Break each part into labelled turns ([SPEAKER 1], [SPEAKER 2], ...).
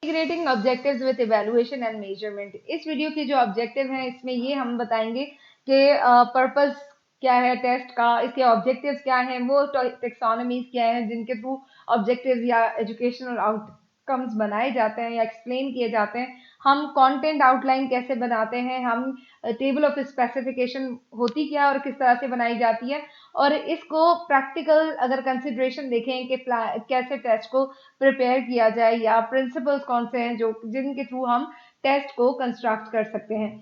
[SPEAKER 1] Integrating objectives with evaluation and measurement. इस video के जो ऑब्जेक्टिव हैं इसमें ये हम बताएंगे कि पर्पस क्या है टेस्ट का, इसके ऑब्जेक्टिव्स क्या हैं, वो टेक्सोनॉमीज क्या हैं जिनके थ्रू ऑब्जेक्टिव्स या एजुकेशनल आउटकम्स बनाए जाते हैं या एक्सप्लेन किए जाते हैं। हम कंटेंट आउटलाइन कैसे बनाते हैं, हम टेबल ऑफ स्पेसिफिकेशन होती क्या और किस तरह से बनाई जाती है, और इसको प्रैक्टिकल अगर कंसिडरेशन देखें कि कैसे टेस्ट को प्रिपेयर किया जाए या प्रिंसिपल्स कौन से हैं जो जिनके थ्रू हम टेस्ट को कंस्ट्रक्ट कर सकते हैं।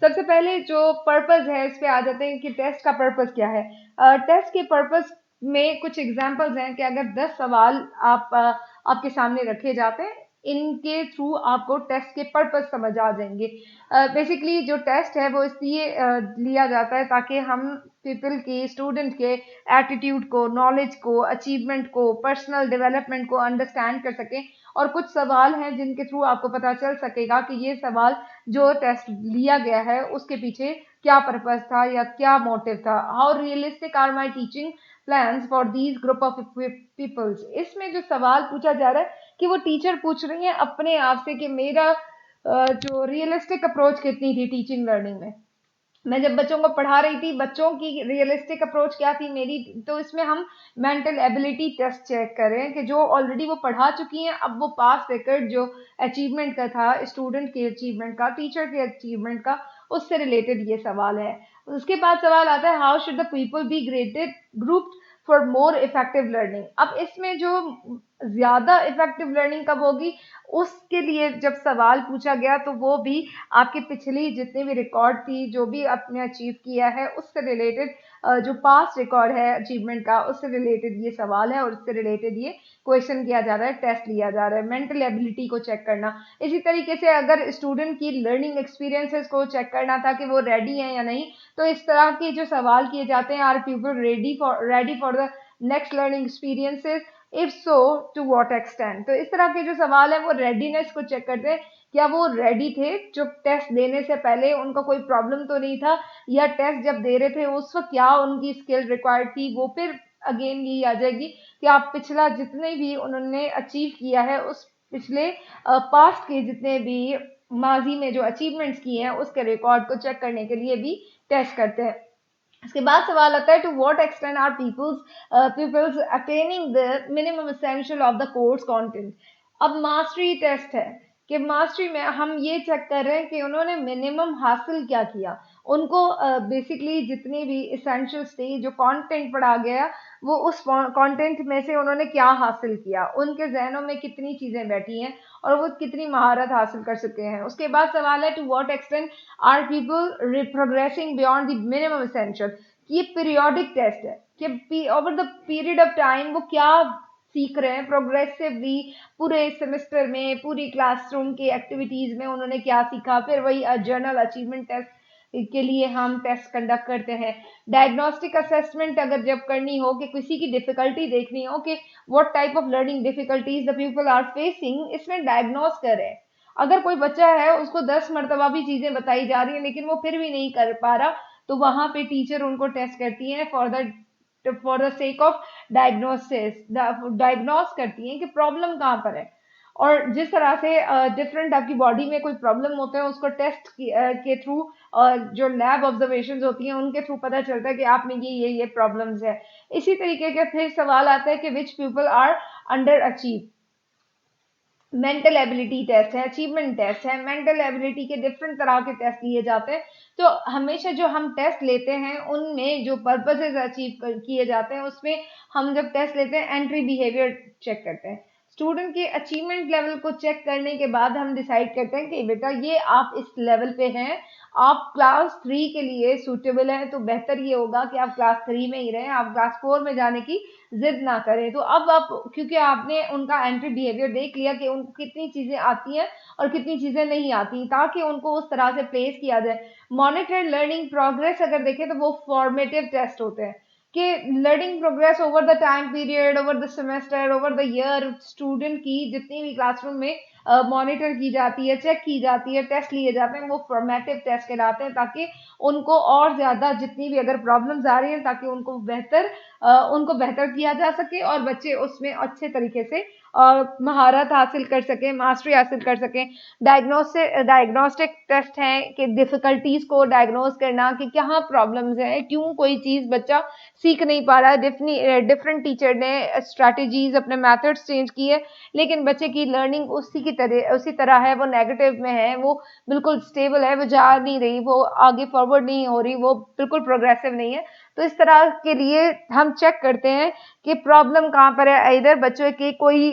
[SPEAKER 1] सबसे पहले जो पर्पस है इस पे आ जाते हैं कि टेस्ट का पर्पस क्या है। टेस्ट के पर्पस में कुछ एग्जांपल्स हैं कि अगर 10 सवाल आपके सामने रखे जाते हैं, इनके थ्रू आपको टेस्ट के पर्पस समझ आ जाएंगे। बेसिकली जो टेस्ट है वो इसलिए लिया जाता है ताकि हम पीपल की स्टूडेंट के एटीट्यूड को, नॉलेज को, अचीवमेंट को, पर्सनल डेवलपमेंट को अंडरस्टैंड कर सकें। और कुछ सवाल हैं जिनके थ्रू आपको पता चल सकेगा कि ये सवाल जो टेस्ट लिया गया है उसके पीछे क्या पर्पस था या क्या मोटिव था। How realistic are my teaching plans for these group of peoples. इसमें जो सवाल पूछा जा रहा है कि वो टीचर पूछ रही है अपने आप से कि मेरा जो रियलिस्टिक अप्रोच कितनी थी टीचिंग लर्निंग में। मैं जब बच्चों को पढ़ा रही थी, बच्चों की रियलिस्टिक अप्रोच क्या थी मेरी, तो इसमें हम मेंटल एबिलिटी टेस्ट चेक कर रहे हैं कि जो ऑलरेडी वो पढ़ा चुकी हैं, अब वो पास रिकॉर्ड जो अचीवमेंट का था, स्टूडेंट के अचीवमेंट का, टीचर के अचीवमेंट का, उससे रिलेटेड ये सवाल है। उसके बाद सवाल आता है how should the people be graded grouped for more effective learning. अब इसमें जो ज्यादा इफेक्टिव लर्निंग कब होगी उसके लिए जब सवाल पूछा गया तो वो भी आपकी पिछली जितनी भी रिकॉर्ड थी, जो भी आपने अचीव किया है उससे रिलेटेड, जो पास्ट रिकॉर्ड है अचीवमेंट का उससे रिलेटेड ये सवाल है और उससे रिलेटेड ये क्वेश्चन किया जा रहा है, टेस्ट लिया जा रहा है, मेंटल एबिलिटी को चेक करना। इसी तरीके से अगर स्टूडेंट की लर्निंग एक्सपीरियंसेस को चेक करना था कि वो रेडी हैं या नहीं, तो इस तरह के जो सवाल किए जाते हैं, are people ready for the next learning experiences, if so to what extent. तो इस तरह के जो सवाल है वो रेडीनेस को चेक करते हैं, क्या वो रेडी थे, जो टेस्ट देने से पहले उनका कोई प्रॉब्लम तो नहीं था, या टेस्ट जब दे रहे थे उस वक्त क्या उनकी स्किल रिक्वायर्ड थी। वो फिर अगेन यही आ जाएगी कि आप पिछला जितने भी उन्होंने अचीव किया है उस पिछले पास्ट के जितने भी माजी में जो अचीवमेंट्स किए हैं उसके रिकॉर्ड को चेक करने के लिए भी टेस्ट करते हैं। इसके बाद सवाल आता है to what extent are peoples attaining the minimum essential of the course content. अब मास्टरी टेस्ट है कि मास्टरी में हम ये चेक कर रहे हैं कि उन्होंने मिनिमम हासिल क्या किया, उनको बेसिकली जितनी भी इसेंशियल्स थी, जो कंटेंट पढ़ा गया, वो उस कंटेंट में से उन्होंने क्या हासिल किया, उनके जहनों में कितनी चीज़ें बैठी हैं और वो कितनी महारत हासिल कर चुके हैं। उसके बाद सवाल है to what extent are people progressing beyond the minimum essential. ये पीरियोडिक टेस्ट है कि over the period of time वो क्या सीख रहे हैं प्रोग्रेसिवली, पूरे सेमेस्टर में, पूरी क्लासरूम की एक्टिविटीज में उन्होंने क्या सीखा। फिर वही जर्नल अचीवमेंट टेस्ट के लिए हम टेस्ट कंडक्ट करते हैं। डायग्नोस्टिक असेसमेंट अगर जब करनी हो कि किसी की डिफिकल्टी देखनी हो कि what type of learning difficulties the people are facing, इसमें डायग्नोस करें। अगर कोई बच्चा है उसको 10 मरतबा भी चीजें बताई जा रही हैं लेकिन वो फिर भी नहीं कर पा रहा, तो वहां पे टीचर उनको टेस्ट करती है for the sake of diagnosis, diagnose करती हैं कि प्रॉब्लम कहाँ पर है। और जिस तरह से डिफरेंट आपकी बॉडी में कोई प्रॉब्लम होते हैं उसको टेस्ट के थ्रू, जो लैब ऑब्जर्वेशंस होती हैं उनके थ्रू पता चलता है कि आप में ये प्रॉब्लम्स है। इसी तरीके के फिर सवाल आता है कि which people are underachieve. Mental ability test है, अचीवमेंट टेस्ट है, मेंटल एबिलिटी के डिफरेंट तरह के टेस्ट लिए जाते हैं। तो हमेशा जो हम टेस्ट लेते हैं उनमें जो पर्पसेस अचीव किए जाते हैं उसमें हम जब टेस्ट लेते हैं एंट्री बिहेवियर चेक करते हैं। स्टूडेंट के अचीवमेंट लेवल को चेक करने के बाद हम डिसाइड करते हैं कि बेटा ये आप इस लेवल पे हैं, आप क्लास 3 के लिए सूटेबल हैं, तो बेहतर ये होगा कि आप क्लास 3 में ही रहें, आप क्लास 4 में जाने की जिद ना करें। तो अब आप, क्योंकि आपने उनका एंट्री बिहेवियर देख लिया कि उनको कितनी चीजें आती हैं और कितनी चीजें नहीं आती, ताकि उनको उस तरह से प्लेस किया जाए। मॉनिटर लर्निंग प्रोग्रेस अगर देखें तो वो फॉर्मेटिव टेस्ट होते हैं कि learning progress over the time period, over the semester, over the year, student की जितनी भी क्लासरूम में मॉनिटर की जाती है, चेक की जाती है, टेस्ट लिए जाते हैं, वो फॉर्मेटिव टेस्ट कहलाते हैं, ताकि उनको और ज्यादा जितनी भी अगर प्रॉब्लम्स आ रही हैं ताकि उनको बेहतर किया जा सके और बच्चे उसमें अच्छे तरीके से महारत हासिल कर सकें, मास्टरी हासिल कर सकें। डायग्नोस्टिक टेस्ट हैं कि डिफ़िकल्टीज़ को डायग्नोज़ करना कि कहाँ प्रॉब्लम्स हैं, क्यों कोई चीज़ बच्चा सीख नहीं पा रहा है। डिफरेंट टीचर ने स्ट्रैटेजीज़, अपने मेथड्स चेंज किए, लेकिन बच्चे की लर्निंग उसी तरह है, वो नेगेटिव में है, वो बिल्कुल स्टेबल है, वो जा नहीं रही, वो आगे फॉरवर्ड नहीं हो रही, वो बिल्कुल प्रोग्रेसिव नहीं है। तो इस तरह के लिए हम चेक करते हैं कि प्रॉब्लम कहाँ पर है। इधर बच्चों की कोई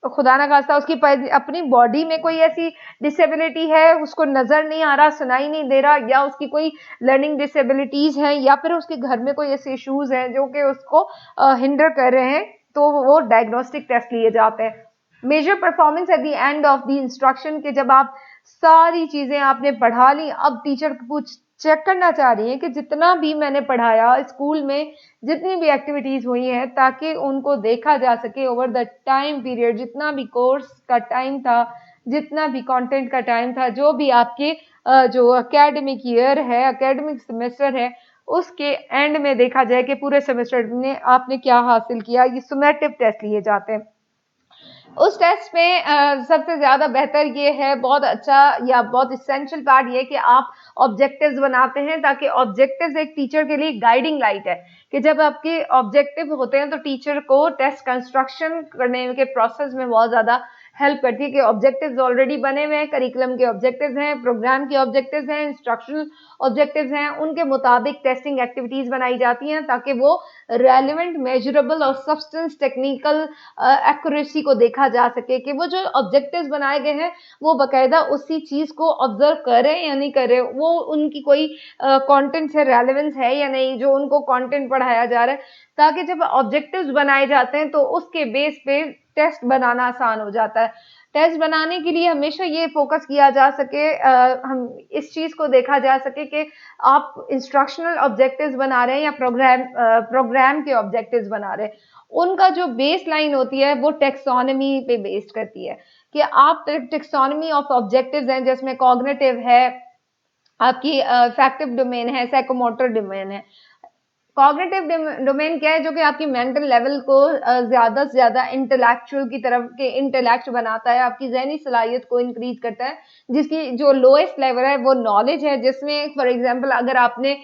[SPEAKER 1] खुदा ना खास्ता उसकी अपनी बॉडी में कोई ऐसी डिसेबिलिटी है, उसको नज़र नहीं आ रहा, सुनाई नहीं दे रहा, या उसकी कोई लर्निंग डिसेबिलिटीज़ हैं, या फिर उसके घर में कोई ऐसे इश्यूज़ हैं जो कि उसको हिंडर कर रहे हैं, तो वो डायग्नोस्टिक टेस्ट लिए जाते हैं। Major performance at the end of the instruction के जब आप सारी चीज़ें आपने पढ़ा ली, अब टीचर पूछ चेक करना चाह रही है कि जितना भी मैंने पढ़ाया स्कूल में, जितनी भी एक्टिविटीज़ हुई हैं, ताकि उनको देखा जा सके ओवर द टाइम पीरियड, जितना भी कोर्स का टाइम था, जितना भी कंटेंट का टाइम था, जो भी आपके जो एकेडमिक ईयर है, एकेडमिक सेमेस्टर है, उसके एंड में देखा जाए कि पूरे सेमेस्टर में आपने क्या हासिल किया। ये सुमेटिव टेस्ट लिए जाते हैं। उस टेस्ट में सबसे ज़्यादा बेहतर ये है, बहुत अच्छा या बहुत इसेंशियल पार्ट ये कि आप ऑब्जेक्टिव्स बनाते हैं, ताकि ऑब्जेक्टिव्स एक टीचर के लिए गाइडिंग लाइट है कि जब आपके ऑब्जेक्टिव होते हैं तो टीचर को टेस्ट कंस्ट्रक्शन करने के प्रोसेस में बहुत ज़्यादा हेल्प करती है कि ऑब्जेक्टिव्स ऑलरेडी बने हुए हैं, करिकुलम के ऑब्जेक्टिव्स हैं, प्रोग्राम के ऑब्जेक्टिव्स हैं, इंस्ट्रक्शनल ऑब्जेक्टिव्स हैं, उनके मुताबिक टेस्टिंग एक्टिविटीज़ बनाई जाती हैं ताकि वो रेलिवेंट, मेजरेबल और सब्सटेंस टेक्निकल एक्यूरेसी को देखा जा सके कि वो जो ऑब्जेक्टिव्स बनाए गए हैं वो बाकायदा उसी चीज़ को ऑब्जर्व कर रहे हैं या नहीं कर रहे, वो उनकी कोई कंटेंट से रेलेवेंस है या नहीं, जो उनको कंटेंट पढ़ाया जा रहा है, ताकि जब ऑब्जेक्टिव्स बनाए जाते हैं तो उसके बेस पे टेस्ट बनाना आसान हो जाता है। टेस्ट बनाने के लिए हमेशा ये फोकस किया जा सके, हम इस चीज़ को देखा जा सके कि आप इंस्ट्रक्शनल ऑब्जेक्टिव्स बना रहे हैं या प्रोग्राम के ऑब्जेक्टिव्स बना रहे हैं। उनका जो बेस लाइन होती है वो टैक्सोनॉमी पे बेस्ड करती है कि आप टैक्सोनॉमी ऑफ ऑब्जेक्टिव्स हैं, जिसमें कॉग्निटिव है, आपकी अफेक्टिव डोमेन है, साइकोमोटर डोमेन है। कॉग्निटिव डोमेन क्या है, जो कि आपकी मेंटल लेवल को ज़्यादा से ज़्यादा इंटेलेक्चुअल की तरफ के इंटेलेक्ट बनाता है, आपकी ज़हनी सलाहियत को इंक्रीज़ करता है, जिसकी जो लोएस्ट लेवल है वो नॉलेज है, जिसमें फॉर एग्ज़ाम्पल अगर आपने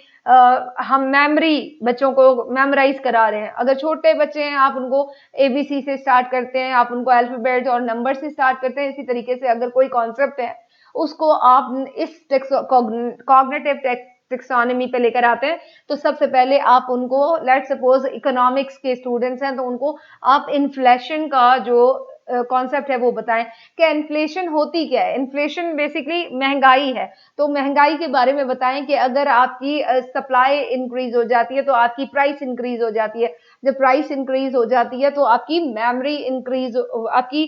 [SPEAKER 1] हम मेमोरी बच्चों को मेमोराइज़ करा रहे हैं, अगर छोटे बच्चे हैं आप उनको एबीसी से स्टार्ट करते हैं, आप उनको अल्फ़ाबेट और नंबर से स्टार्ट करते हैं, इसी तरीके से अगर कोई कॉन्सेप्ट है, उसको आप इस कॉग्निटिव टैक्सोनॉमी पे लेकर आते हैं, तो सबसे पहले आप उनको लेट्स सपोज इकोनॉमिक्स के स्टूडेंट्स हैं तो उनको आप इन्फ्लेशन का जो कॉन्सेप्ट है वो बताएं कि इन्फ्लेशन होती क्या है। इन्फ्लेशन बेसिकली महंगाई है, तो महंगाई के बारे में बताएं कि अगर आपकी सप्लाई इंक्रीज हो जाती है तो आपकी प्राइस इंक्रीज हो जाती है, जब प्राइस इंक्रीज हो जाती है तो आपकी मेमोरी इंक्रीज, आपकी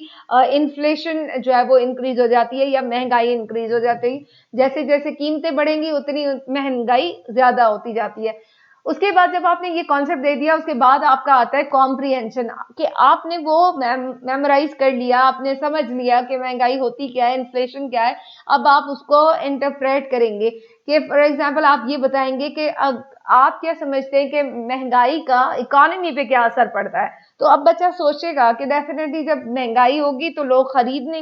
[SPEAKER 1] इन्फ्लेशन जो है वो इंक्रीज हो जाती है या महंगाई इंक्रीज हो जाती है। जैसे जैसे कीमतें बढ़ेंगी उतनी महंगाई ज्यादा होती जाती है। उसके बाद जब आपने ये कॉन्सेप्ट दे दिया, उसके बाद आपका आता है कॉम्प्रिहेंशन, कि आपने वो मेमोराइज कर लिया, आपने समझ लिया कि महंगाई होती क्या है, इन्फ्लेशन क्या है। अब आप उसको इंटरप्रेट करेंगे कि फॉर एग्जांपल आप ये बताएंगे कि आप क्या समझते हैं कि महंगाई का इकोनॉमी पे क्या असर पड़ता है। तो अब बच्चा सोचेगा कि डेफिनेटली जब महंगाई होगी तो लोग खरीदने,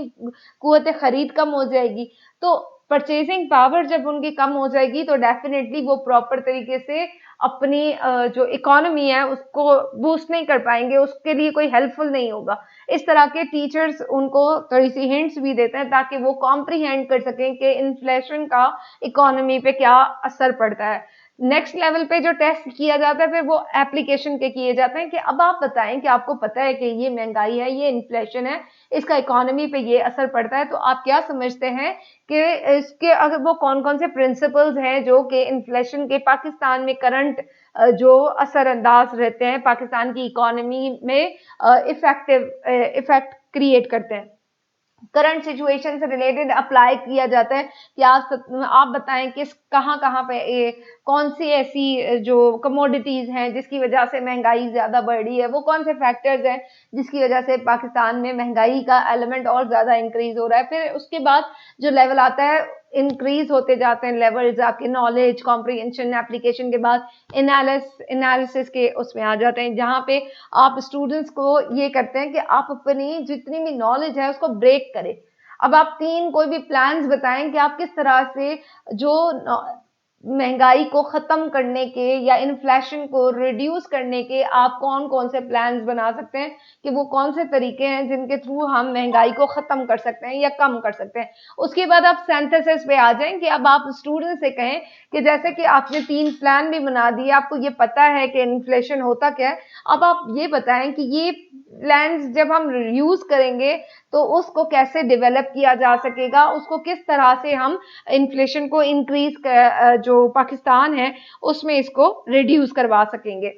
[SPEAKER 1] कुव्वत खरीद कम हो जाएगी, तो परचेजिंग पावर जब उनकी कम हो जाएगी तो डेफिनेटली वो प्रॉपर तरीके से अपनी जो इकोनॉमी है उसको बूस्ट नहीं कर पाएंगे, उसके लिए कोई हेल्पफुल नहीं होगा। इस तरह के टीचर्स उनको थोड़ी सी हिंट्स भी देते हैं ताकि वो कॉम्प्रीहेंड कर सकें कि इन्फ्लेशन का इकोनॉमी पे क्या असर पड़ता है। नेक्स्ट लेवल पे जो टेस्ट किया जाता है फिर वो एप्लीकेशन के किए जाते हैं कि अब आप बताएं कि आपको पता है कि ये महंगाई है, ये इन्फ्लेशन है, इसका इकोनॉमी पे ये असर पड़ता है, तो आप क्या समझते हैं कि इसके अगर वो कौन-कौन से प्रिंसिपल्स हैं जो कि इन्फ्लेशन के पाकिस्तान में करंट जो असरअंदाज रहते हैं, पाकिस्तान की इकोनॉमी में इफेक्ट क्रिएट करते हैं। करंट सिचुएशन से रिलेटेड अप्लाई किया जाता है कि आप बताएं किस कहाँ-कहाँ पे कौन सी ऐसी जो कमोडिटीज हैं जिसकी वजह से महंगाई ज्यादा बढ़ रही है, वो कौन से फैक्टर्स हैं जिसकी वजह से पाकिस्तान में महंगाई का एलिमेंट और ज्यादा इंक्रीज हो रहा है। फिर उसके बाद जो लेवल आता है इंक्रीज होते जाते हैं लेवल्स, आपके नॉलेज, कॉम्प्रिहेंशन, एप्लीकेशन के बाद एनालिसिस के उसमें आ जाते हैं, जहाँ पे आप स्टूडेंट्स को ये करते हैं कि आप अपनी जितनी भी नॉलेज है उसको ब्रेक करें। अब आप 3 कोई भी प्लान्स बताएं कि आप किस तरह से जो महंगाई को खत्म करने के या इन्फ्लेशन को रिड्यूस करने के आप कौन कौन से प्लान्स बना सकते हैं, कि वो कौन से तरीके हैं जिनके थ्रू हम महंगाई को खत्म कर सकते हैं या कम कर सकते हैं। उसके बाद आप सिंथेसिस पे आ जाएं कि अब आप स्टूडेंट से कहें कि जैसे कि आपने 3 प्लान भी बना दिए, आपको ये पता है कि इन्फ्लेशन होता क्या है, अब आप ये बताएं कि ये प्लान्स जब हम यूज करेंगे तो उसको कैसे डेवलप किया जा सकेगा, उसको किस तरह से हम इन्फ्लेशन को इंक्रीज जो पाकिस्तान है उसमें इसको रिड्यूस करवा सकेंगे।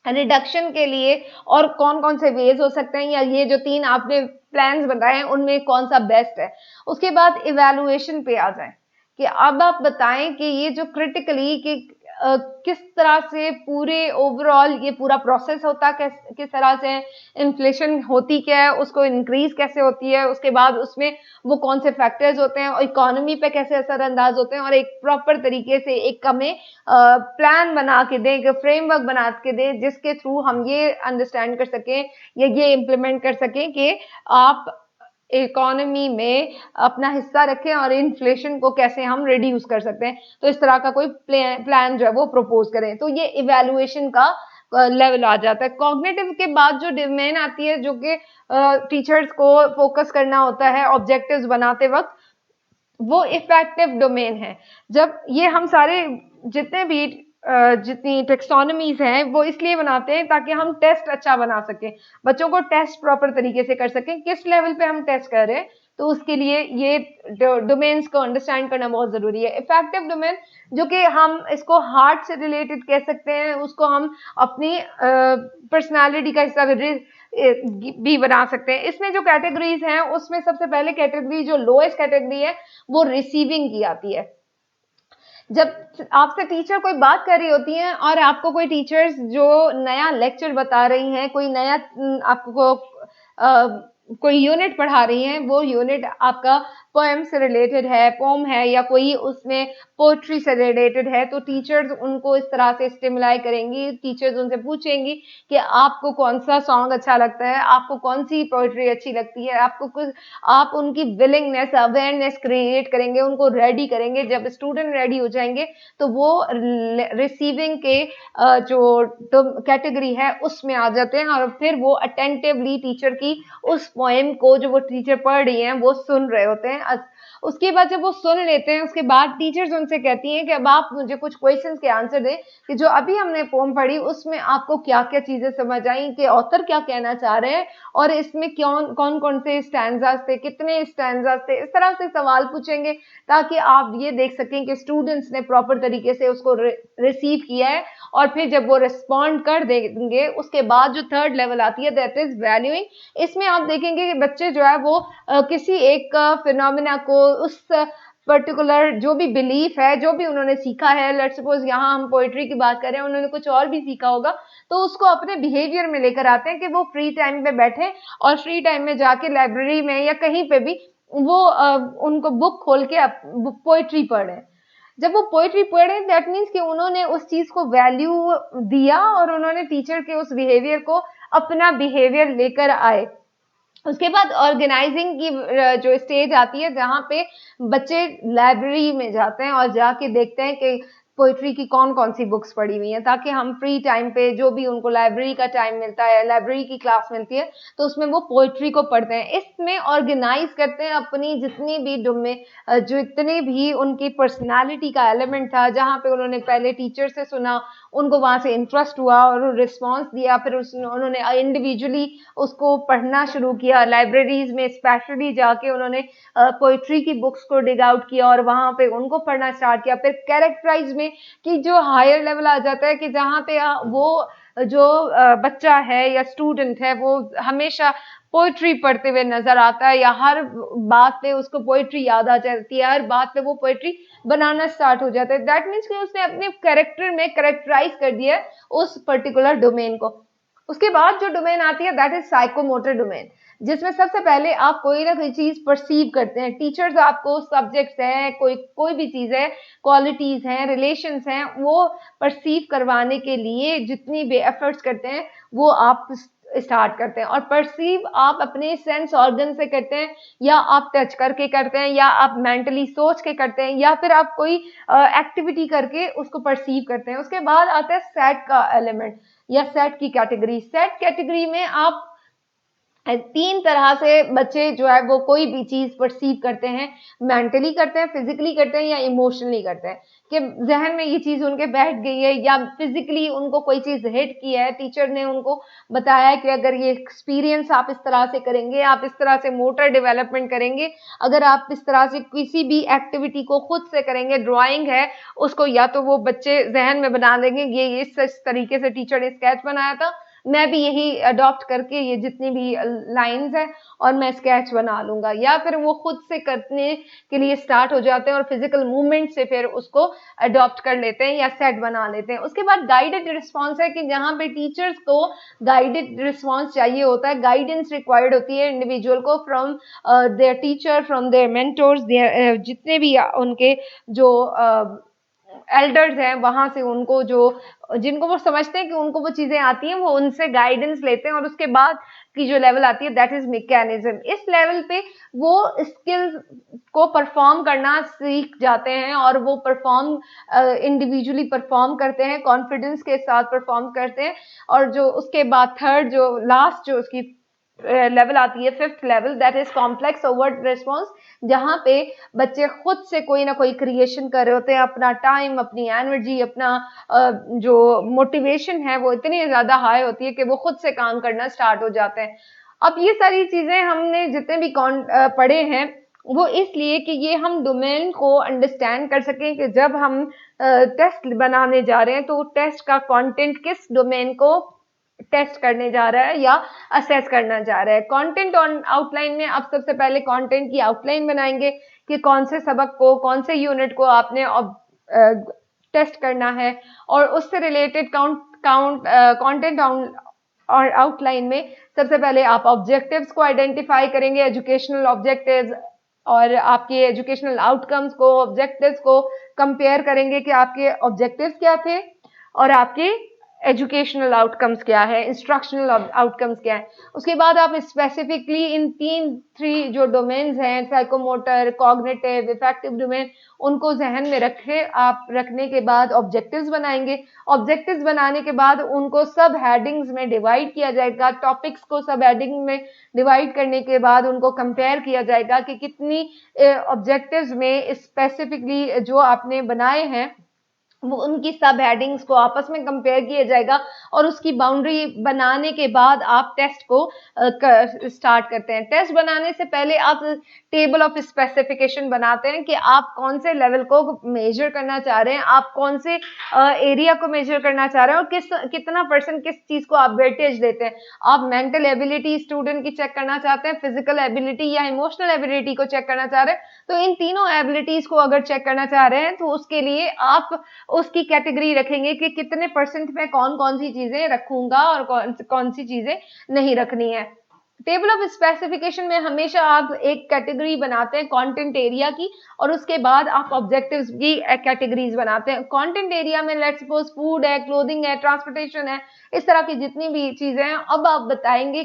[SPEAKER 1] रिडक्शन के लिए और कौन कौन से वेज हो सकते हैं, या ये जो 3 आपने प्लान्स बताए हैं उनमें कौन सा बेस्ट है। उसके बाद इवैल्यूएशन पे आ जाएं कि अब आप बताएं कि ये जो क्रिटिकली कि किस तरह से पूरे ओवरऑल ये पूरा प्रोसेस होता है, किस तरह से इन्फ्लेशन होती क्या है, उसको इंक्रीज कैसे होती है, उसके बाद उसमें वो कौन से फैक्टर्स होते हैं और इकोनॉमी पे कैसे असरअंदाज होते हैं, और एक प्रॉपर तरीके से एक हमें प्लान बना के दें, एक फ्रेमवर्क बना के दें जिसके थ्रू हम ये अंडरस्टैंड कर सकें या ये इम्प्लीमेंट कर सकें कि आप इकोनॉमी में अपना हिस्सा रखें और इन्फ्लेशन को कैसे हम रिड्यूस कर सकते हैं। तो इस तरह का कोई प्लान जो है वो प्रपोज करें। तो ये इवैल्यूएशन का लेवल आ जाता है। कॉग्निटिव के बाद जो डोमेन आती है, जो कि टीचर्स को फोकस करना होता है ऑब्जेक्टिव्स बनाते वक्त, वो इफेक्टिव डोमेन है। जब ये हम सारे जितने भी जितनी टेक्सोनॉमीज हैं वो इसलिए बनाते हैं ताकि हम टेस्ट अच्छा बना सकें, बच्चों को टेस्ट प्रॉपर तरीके से कर सकें, किस लेवल पे हम टेस्ट कर रहे हैं। तो उसके लिए ये डोमेन्स को अंडरस्टैंड करना बहुत जरूरी है। इफेक्टिव डोमेन जो कि हम इसको हार्ट से रिलेटेड कह सकते हैं, उसको हम अपनी पर्सनालिटी का हिस्सा भी बना सकते हैं। इसमें जो कैटेगरीज हैं उसमें सबसे पहले कैटेगरी जो लोएस्ट कैटेगरी है वो रिसीविंग की आती है। जब आपसे टीचर कोई बात कर रही होती है और आपको कोई टीचर्स जो नया लेक्चर बता रही हैं, कोई नया आपको कोई यूनिट पढ़ा रही हैं, वो यूनिट आपका पोएम से रिलेटेड है, पोम है, या कोई उसमें पोएट्री से रिलेटेड है, तो टीचर्स उनको इस तरह से स्टिमुलाई करेंगी। टीचर्स उनसे पूछेंगी कि आपको कौन सा सॉन्ग अच्छा लगता है, आपको कौन सी पोएट्री अच्छी लगती है, आपको कुछ, आप उनकी विलिंगनेस, अवेयरनेस क्रिएट करेंगे, उनको रेडी करेंगे। जब स्टूडेंट रेडी हो जाएंगे तो वो रिसीविंग के जो कैटेगरी है उसमें आ जाते हैं, और फिर वो अटेंटिवली टीचर की उस पोएम को जो वो टीचर पढ़ रही हैं वो सुन रहे होते हैं। उसके बाद जब वो सुन लेते हैं, उसके बाद टीचर्स उनसे कहती हैं कि अब आप मुझे कुछ क्वेश्चंस के आंसर दें कि जो अभी हमने पोम पढ़ी उसमें आपको क्या क्या चीजें समझ आई, कि ऑथर क्या कहना चाह रहे हैं, और इसमें कौन कौन से स्टैंजास थे, कितने स्टैंजास थे। इस तरह से सवाल पूछेंगे ताकि आप ये देख सकें कि स्टूडेंट्स ने प्रॉपर तरीके से उसको रिसीव किया है। और फिर जब वो रिस्पॉन्ड कर देंगे, उसके बाद जो थर्ड लेवल आती है दैट इज वैल्यूइंग। इसमें आप देखेंगे कि बच्चे जो है वो किसी एक फिनोमिना को, उस पर्टिकुलर जो भी बिलीफ है, जो भी उन्होंने सीखा है, लेट्स सपोज यहाँ हम पोइट्री की बात करें, उन्होंने कुछ और भी सीखा होगा, तो उसको अपने बिहेवियर में लेकर आते हैं कि वो फ्री टाइम पे बैठे और फ्री टाइम में जाके लाइब्रेरी में या कहीं पे भी वो उनको बुक खोल के पोइट्री पढ़े। जब वो पोइट्री पढ़े दैट मीन्स कि उन्होंने उस चीज को वैल्यू दिया और उन्होंने टीचर के उस बिहेवियर को अपना बिहेवियर लेकर आए। उसके बाद ऑर्गेनाइजिंग की जो स्टेज आती है, जहाँ पे बच्चे लाइब्रेरी में जाते हैं और जाके देखते हैं कि पोइट्री की कौन कौन सी बुक्स पढ़ी हुई हैं, ताकि हम फ्री टाइम पे जो भी उनको लाइब्रेरी का टाइम मिलता है, लाइब्रेरी की क्लास मिलती है, तो उसमें वो पोइट्री को पढ़ते हैं। इसमें ऑर्गेनाइज करते हैं अपनी जितनी भी जो इतने भी उनकी पर्सनालिटी का एलिमेंट था, जहाँ पे उन्होंने पहले टीचर से सुना, उनको वहां से इंटरेस्ट हुआ और रिस्पॉन्स दिया, फिर उन्होंने इंडिविजुअली उसको पढ़ना शुरू किया। लाइब्रेरीज में स्पेशली जाके उन्होंने पोइट्री की बुक्स को डिग आउट किया और वहां पे उनको पढ़ना स्टार्ट किया। फिर कैरेक्टराइज में कि जो हायर लेवल आ जाता है कि जहाँ पे वो जो बच्चा है या स्टूडेंट है वो हमेशा पोइट्री पढ़ते हुए नजर आता है, या हर बात पे उसको पोइट्री याद आ जाती है, हर बात पे वो पोइट्री बनाना स्टार्ट हो जाता है। दैट मीन्स कि उसने अपने कैरेक्टर में कैरेक्टराइज कर दिया है उस पर्टिकुलर डोमेन को। उसके बाद जो डोमेन आती है दैट इज साइकोमोटर डोमेन। जिसमें सबसे पहले आप कोई ना कोई चीज परसीव करते हैं। टीचर्स आपको सब्जेक्ट्स हैं, कोई भी चीज है, क्वालिटीज हैं, रिलेशंस हैं, वो परसीव करवाने के लिए जितनी भी एफर्ट्स करते हैं वो आप स्टार्ट करते हैं। और परसीव आप अपने सेंस ऑर्गन से करते हैं, या आप टच करके करते हैं, या आप मेंटली सोच के करते हैं, या फिर आप कोई एक्टिविटी करके उसको परसीव करते हैं। उसके बाद आता है सेट का एलिमेंट या सेट की कैटेगरी। सेट कैटेगरी में आप तीन तरह से बच्चे जो है वो कोई भी चीज परसीव करते हैं, मेंटली करते हैं, फिजिकली करते हैं, या इमोशनली करते हैं। कि जहन में ये चीज उनके बैठ गई है, या फिजिकली उनको कोई चीज हिट की है, टीचर ने उनको बताया कि अगर ये एक्सपीरियंस आप इस तरह से करेंगे, आप इस तरह से मोटर डेवलपमेंट करेंगे, अगर आप इस तरह से किसी भी एक्टिविटी को खुद से करेंगे, ड्राइंग है उसको या तो वो बच्चे जहन में बना देंगे, ये इस तरीके से टीचर ने स्केच बनाया था, मैं भी यही अडॉप्ट करके ये जितनी भी लाइंस हैं और मैं स्केच बना लूंगा, या फिर वो खुद से करने के लिए स्टार्ट हो जाते हैं और फिजिकल मूवमेंट से फिर उसको अडॉप्ट कर लेते हैं या सेट बना लेते हैं। उसके बाद गाइडेड रिस्पॉन्स है कि जहाँ पे टीचर्स को गाइडेड रिस्पॉन्स चाहिए होता है, गाइडेंस रिक्वायर्ड होती है इंडिविजुअल को from their teacher, from their mentors, their जितने भी उनके जो एल्डर्स हैं वहां से, उनको जो जिनको वो समझते हैं कि उनको वो चीजें आती हैं, वो उनसे गाइडेंस लेते हैं। और उसके बाद की जो लेवल आती है दैट इज मैकेनिज्म। इस लेवल पे वो स्किल्स को परफॉर्म करना सीख जाते हैं और वो इंडिविजुअली परफॉर्म करते हैं, कॉन्फिडेंस के साथ परफॉर्म करते हैं। और जो उसके बाद थर्ड जो लास्ट जो उसकी लेवल आती है, fifth level, that is complex overt response, जहाँ पे बच्चे खुद से कोई ना कोई क्रिएशन कर रहे होते हैं, अपना टाइम, अपनी एनर्जी, अपना जो मोटिवेशन है वो इतनी ज्यादा हाई होती है कि वो खुद से काम करना स्टार्ट हो जाते हैं। अब ये सारी चीजें हमने जितने भी पढ़े हैं वो इसलिए कि ये हम डोमेन को अंडरस्टैंड कर सकें कि जब हम टेस्ट बनाने जा रहे हैं तो टेस्ट का कंटेंट किस डोमेन को टेस्ट करने जा रहा है या असेस करना जा रहा है। कंटेंट ऑन आउटलाइन में आप सबसे पहले कंटेंट की आउटलाइन बनाएंगे कि कौन से सबक को, कौन से यूनिट को आपने टेस्ट करना है, और उससे रिलेटेड कंटेंट और आउटलाइन में सबसे पहले आप ऑब्जेक्टिव्स को आइडेंटिफाई करेंगे, एजुकेशनल ऑब्जेक्टिव्स, और आपके एजुकेशनल आउटकम्स को, ऑब्जेक्टिव्स को कंपेयर करेंगे कि आपके ऑब्जेक्टिव्स क्या थे और आपके एजुकेशनल आउटकम्स क्या है, इंस्ट्रक्शनल आउटकम्स क्या है। उसके बाद आप स्पेसिफिकली इन थ्री जो डोमेन्स हैं, साइकोमोटर, कॉग्निटिव, इफेक्टिव डोमेन, उनको जहन में रखने के बाद ऑब्जेक्टिव्स बनाएंगे। ऑब्जेक्टिव्स बनाने के बाद उनको सब हेडिंग्स में डिवाइड किया जाएगा, टॉपिक्स को सब हेडिंग में डिवाइड करने के बाद उनको कंपेयर किया जाएगा कि कितनी ऑब्जेक्टिव्स में स्पेसिफिकली जो आपने बनाए हैं वो उनकी सब हेडिंग्स को आपस में कंपेयर किया जाएगा, और उसकी बाउंड्री बनाने के बाद आप टेस्ट को स्टार्ट करते हैं। टेस्ट बनाने से पहले आप टेबल ऑफ स्पेसिफिकेशन बनाते हैं कि आप कौन से लेवल को मेजर करना चाह रहे हैं, आप कौन से एरिया को मेजर करना चाह रहे हैं, और कितना परसेंट किस चीज को आप वेटेज देते हैं। आप मेंटल एबिलिटी स्टूडेंट की चेक करना चाहते हैं, फिजिकल एबिलिटी या इमोशनल एबिलिटी को चेक करना चाह रहे हैं, तो इन तीनों एबिलिटीज को अगर चेक करना चाह रहे हैं तो उसके लिए आप उसकी कैटेगरी रखेंगे कि कितने परसेंट में कौन कौन सी चीजें रखूंगा और कौन सी चीजें नहीं रखनी है। टेबल ऑफ स्पेसिफिकेशन में हमेशा आप एक कैटेगरी बनाते हैं कंटेंट एरिया की, और उसके बाद आप ऑब्जेक्टिव्स की कैटेगरीज बनाते हैं। कंटेंट एरिया में लेट्स सपोज फूड है, क्लोथिंग है, ट्रांसपोर्टेशन है, इस तरह की जितनी भी चीजें हैं। अब आप बताएंगे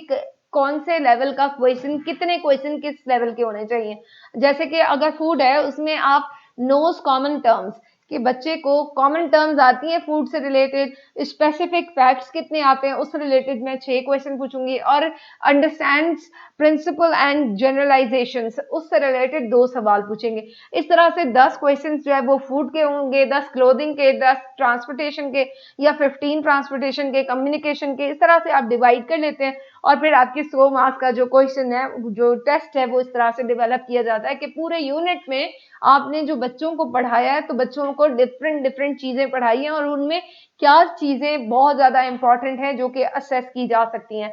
[SPEAKER 1] कौन से लेवल का क्वेश्चन, कितने क्वेश्चन किस लेवल के होने चाहिए। जैसे कि अगर फूड है उसमें आप नोज कॉमन टर्म्स, कि बच्चे को कॉमन टर्म्स आती हैं फूड से रिलेटेड, स्पेसिफिक फैक्ट्स कितने आते हैं उससे रिलेटेड मैं 6 क्वेश्चन पूछूंगी, और अंडरस्टैंड्स प्रिंसिपल एंड जनरलाइजेशंस उससे रिलेटेड 2 सवाल पूछेंगे। इस तरह से 10 क्वेश्चन जो है वो फूड के होंगे, 10 क्लोथिंग के, 10 ट्रांसपोर्टेशन के, या 15 ट्रांसपोर्टेशन के, कम्युनिकेशन के। इस तरह से आप डिवाइड कर लेते हैं, और फिर आपकी 100 मार्क्स का जो क्वेश्चन है, जो टेस्ट है, वो इस तरह से डेवलप किया जाता है कि पूरे यूनिट में आपने जो बच्चों को पढ़ाया है तो बच्चों को डिफरेंट चीजें पढ़ाई हैं, और उनमें क्या चीजें बहुत ज्यादा इंपॉर्टेंट हैं जो कि असेस की जा सकती हैं।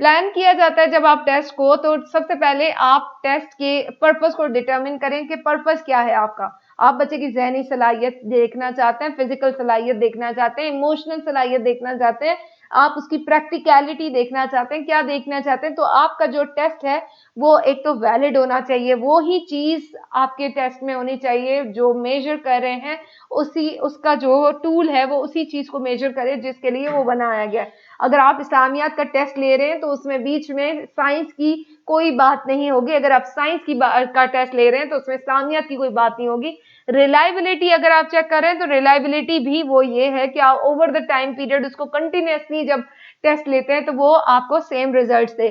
[SPEAKER 1] प्लान किया जाता है जब आप टेस्ट को, तो सबसे पहले आप टेस्ट के पर्पस को डिटरमिन करें कि पर्पस क्या है आपका। आप बच्चे की ज़हनी सलाहियत देखना चाहते हैं, फिजिकल सलाहियत देखना चाहते हैं, इमोशनल सलाहियत देखना चाहते हैं, आप उसकी प्रैक्टिकलिटी देखना चाहते हैं, क्या देखना चाहते हैं, तो आपका जो टेस्ट है वो एक तो वैलिड होना चाहिए, वो ही चीज आपके टेस्ट में होनी चाहिए जो मेजर कर रहे हैं, उसी उसका जो टूल है वो उसी चीज को मेजर करे जिसके लिए वो बनाया गया है। अगर आप इस्लामियात का टेस्ट ले रहे हैं तो उसमें बीच में साइंस की कोई बात नहीं होगी, अगर आप साइंस की का टेस्ट ले रहे हैं तो उसमें इस्लामियात की कोई बात नहीं होगी। रिलायबिलिटी अगर आप चेक कर रहे हैं तो रिलायबिलिटी भी वो ये है कि आप ओवर द टाइम पीरियड उसको कंटिन्यूसली जब टेस्ट लेते हैं तो वो आपको सेम रिजल्ट दे।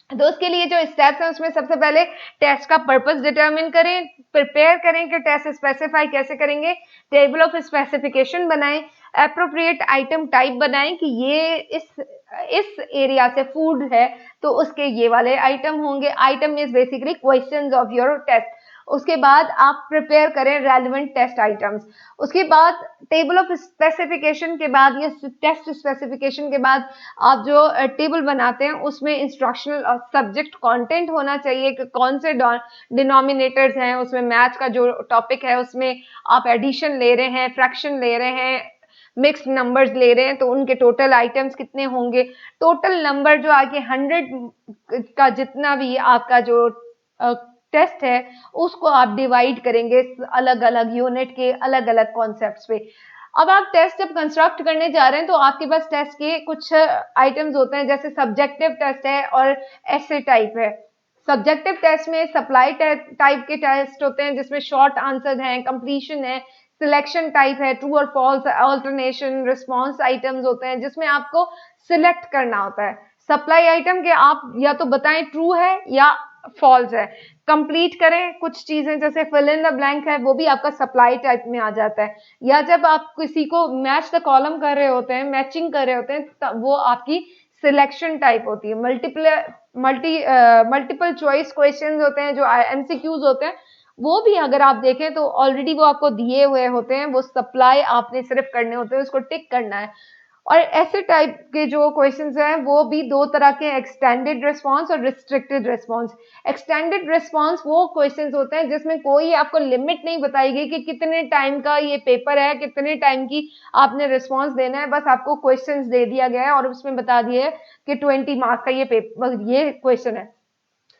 [SPEAKER 1] तो उसके लिए जो स्टेप्स हैं उसमें सबसे पहले टेस्ट का पर्पस डिटरमिन करें, प्रिपेयर करें कि टेस्ट स्पेसिफाई कैसे करेंगे, टेबल ऑफ स्पेसिफिकेशन बनाएं, एप्रोप्रिएट आइटम टाइप बनाएं कि ये इस एरिया से फूड है तो उसके ये वाले आइटम होंगे। Item is basically questions of your test. उसके बाद आप प्रिपेयर करें रेलेवेंट टेस्ट आइटम्स। उसके बाद टेबल ऑफ स्पेसिफिकेशन के बाद या टेस्ट स्पेसिफिकेशन के बाद आप जो टेबल बनाते हैं उसमें इंस्ट्रक्शनल और सब्जेक्ट कंटेंट होना चाहिए कि कौन से डिनोमिनेटर्स हैं, उसमें मैथ्स का जो टॉपिक है उसमें आप एडिशन ले रहे हैं, फ्रैक्शन ले रहे हैं, मिक्स्ड नंबर्स ले रहे हैं तो उनके टोटल आइटम्स कितने होंगे। टोटल नंबर जो आगे 100 का जितना भी आपका जो टेस्ट है उसको आप डिवाइड करेंगे अलग अलग यूनिट के अलग अलग कॉन्सेप्ट्स पे। अब आप टेस्ट जब कंस्ट्रक्ट करने जा रहे हैं तो आपके पास टेस्ट के कुछ आइटम्स होते हैं, जैसे सब्जेक्टिव टेस्ट है और ऐसे टाइप है। सब्जेक्टिव टेस्ट में सप्लाई टाइप के टेस्ट होते हैं जिसमें शॉर्ट आंसर हैं, कंप्लीशन है, सिलेक्शन टाइप है, ट्रू और फॉल्स, अल्टरनेशन, रिस्पॉन्स आइटम्स होते हैं जिसमें आपको सिलेक्ट करना होता है। सप्लाई आइटम के आप या तो बताएं ट्रू है या फॉल्स है, कंप्लीट करें कुछ चीजें, जैसे फिल इन द ब्लैंक है वो भी आपका सप्लाई टाइप में आ जाता है। या जब आप किसी को मैच द कॉलम कर रहे होते हैं, मैचिंग कर रहे होते हैं, तब वो आपकी सिलेक्शन टाइप होती है। मल्टीपल चॉइस क्वेश्चंस होते हैं जो एमसीक्यूज होते हैं, वो भी अगर आप देखें तो ऑलरेडी वो आपको दिए हुए होते हैं, वो सप्लाई आपने सिर्फ करने होते हैं, उसको टिक करना है। और ऐसे टाइप के जो क्वेश्चंस हैं वो भी दो तरह के, एक्सटेंडेड रिस्पांस और रिस्ट्रिक्टेड रिस्पांस। एक्सटेंडेड रिस्पांस वो क्वेश्चंस होते हैं जिसमें कोई आपको लिमिट नहीं बताएगी कि कितने टाइम का ये पेपर है, कितने टाइम की आपने रिस्पांस देना है, बस आपको क्वेश्चंस दे दिया गया है और उसमें बता दिया है कि 20 मार्क्स का ये पेपर, ये क्वेश्चन है।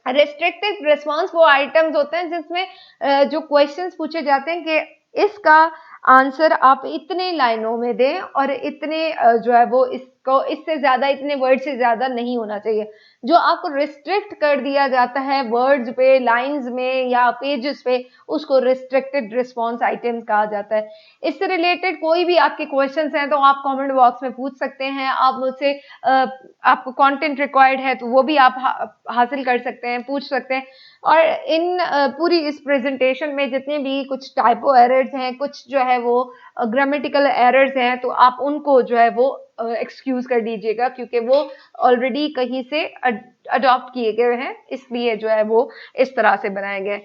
[SPEAKER 1] रिस्ट्रिक्टेड रिस्पांस वो आइटम्स होते हैं जिसमें जो क्वेश्चंस पूछे जाते हैं कि इसका आंसर आप इतने लाइनों में दें और इतने जो है वो इसको इससे ज्यादा, इतने वर्ड से ज्यादा नहीं होना चाहिए। जो आपको रिस्ट्रिक्ट कर दिया जाता है वर्ड्स पे, लाइंस में या पेजेस पे, उसको रिस्ट्रिक्टेड रिस्पांस आइटम्स कहा जाता है। इससे रिलेटेड कोई भी आपके क्वेश्चंस हैं तो आप कमेंट बॉक्स में पूछ सकते हैं, आप मुझसे आपको कंटेंट रिक्वायर्ड है तो वो भी आप हासिल कर सकते हैं, पूछ सकते हैं। और इन पूरी इस प्रेजेंटेशन में जितने भी कुछ टाइपो एरर्स हैं, कुछ जो है वो ग्रामेटिकल एरर्स हैं, तो आप उनको जो है वो एक्सक्यूज कर दीजिएगा क्योंकि वो ऑलरेडी कहीं से अडॉप्ट किए गए हैं, इसलिए जो है वो इस तरह से बनाए गए।